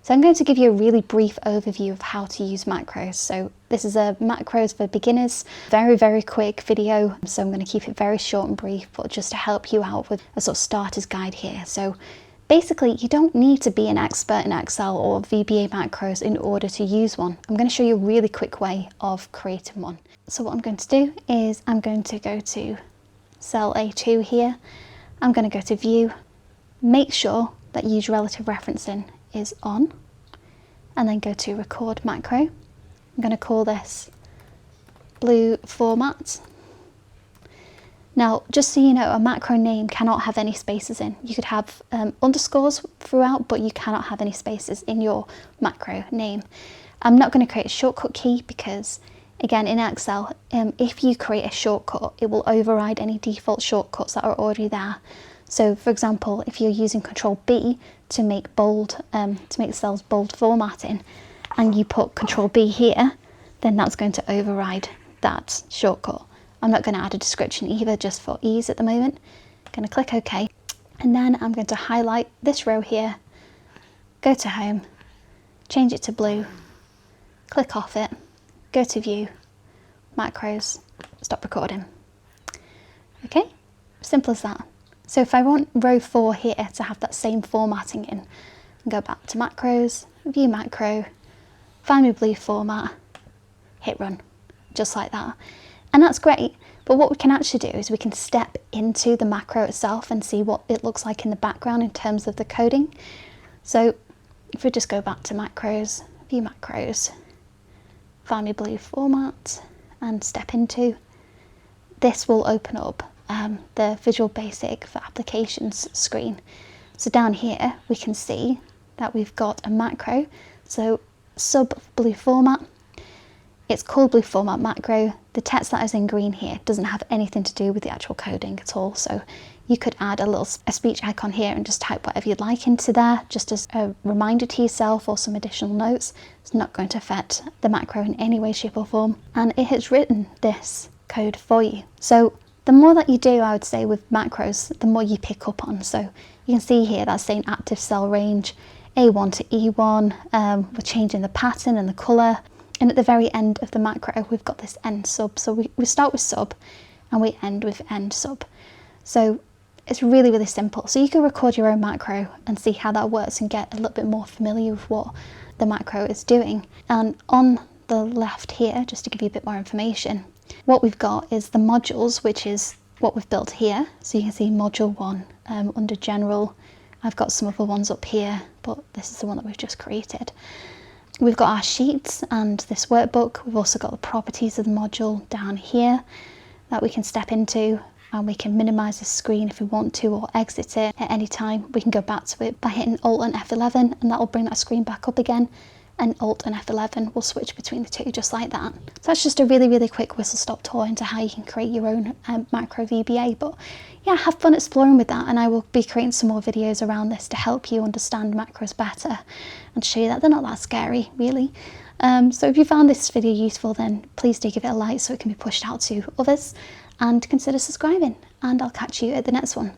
So I'm going to give you a really brief overview of how to use macros. So this is a macros for beginners, very quick video. So I'm going to keep it very short and brief, but just to help you out with a sort of starter's guide here. So basically, you don't need to be an expert in Excel or VBA macros in order to use one. I'm going to show you a really quick way of creating one. So what I'm going to do is I'm going to go to cell A2 here. I'm going to go to view, make sure that use relative referencing is on, and then go to record macro. I'm going to call this blue format. Now, just so you know, a macro name cannot have any spaces in. You could have underscores throughout, but you cannot have any spaces in your macro name. I'm not going to create a shortcut key because, again, in Excel, if you create a shortcut, it will override any default shortcuts that are already there. So, for example, if you're using Control B to make bold, to make cells bold formatting, and you put Control B here, then that's going to override that shortcut. I'm not going to add a description either, just for ease at the moment. I'm going to click OK, and then I'm going to highlight this row here, go to Home, change it to blue, click off it, go to View, Macros, stop recording. Okay, simple as that. So if I want row 4 here to have that same formatting in, go back to Macros, View Macro, find my blue format, hit Run, just like that. And that's great, but what we can actually do is we can step into the macro itself and see what it looks like in the background in terms of the coding. So if we just go back to macros, view macros, find my blue format and step into, this will open up the Visual Basic for Applications screen. So down here we can see that we've got a macro, so sub blue format. It's called blue format macro. The text that is in green here doesn't have anything to do with the actual coding at all. So you could add a speech icon here and just type whatever you'd like into there, just as a reminder to yourself or some additional notes. It's not going to affect the macro in any way, shape or form. And it has written this code for you. So the more that you do, I would say, with macros, the more you pick up on. So you can see here that's saying active cell range, A1 to E1. We're changing the pattern and the colour. And at the very end of the macro, we've got this end sub. So we start with sub and we end with end sub. So it's really simple. So you can record your own macro and see how that works and get a little bit more familiar with what the macro is doing. And on the left here, just to give you a bit more information, what we've got is the modules, which is what we've built here. So you can see module 1 under general. I've got some other ones up here, but this is the one that we've just created. We've got our sheets and this workbook. We've also got the properties of the module down here that we can step into, and we can minimize the screen if we want to or exit it at any time. We can go back to it by hitting Alt and F11 and that will bring that screen back up again, and Alt and F11 will switch between the two just like that. So that's just a really quick whistle stop tour into how you can create your own macro VBA. But yeah, have fun exploring with that, and I will be creating some more videos around this to help you understand macros better and show you that they're not that scary really. So if you found this video useful, then please do give it a like so it can be pushed out to others, and consider subscribing, and I'll catch you at the next one.